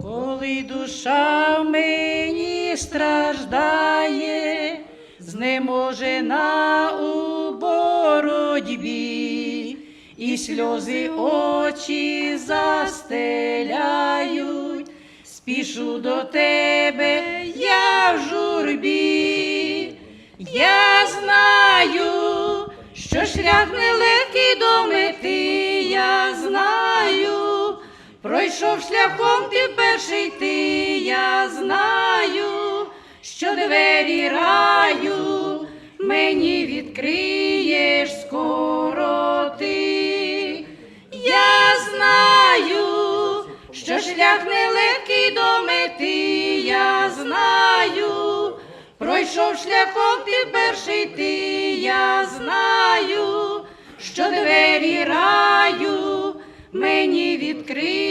Коли душа в мені страждає, знеможена у боротьбі, і сльози очі застеляють, спішу до тебе я в журбі. Я знаю, що шлях нелегкий до мети, я знаю, пройшов шляхом ти перший ти, я знаю, що двері раю мені відкриєш скоро ти. Я знаю, що шлях нелегкий до мети, я знаю, пройшов шляхом ти перший ти, я знаю, що двері раю мені відкриєш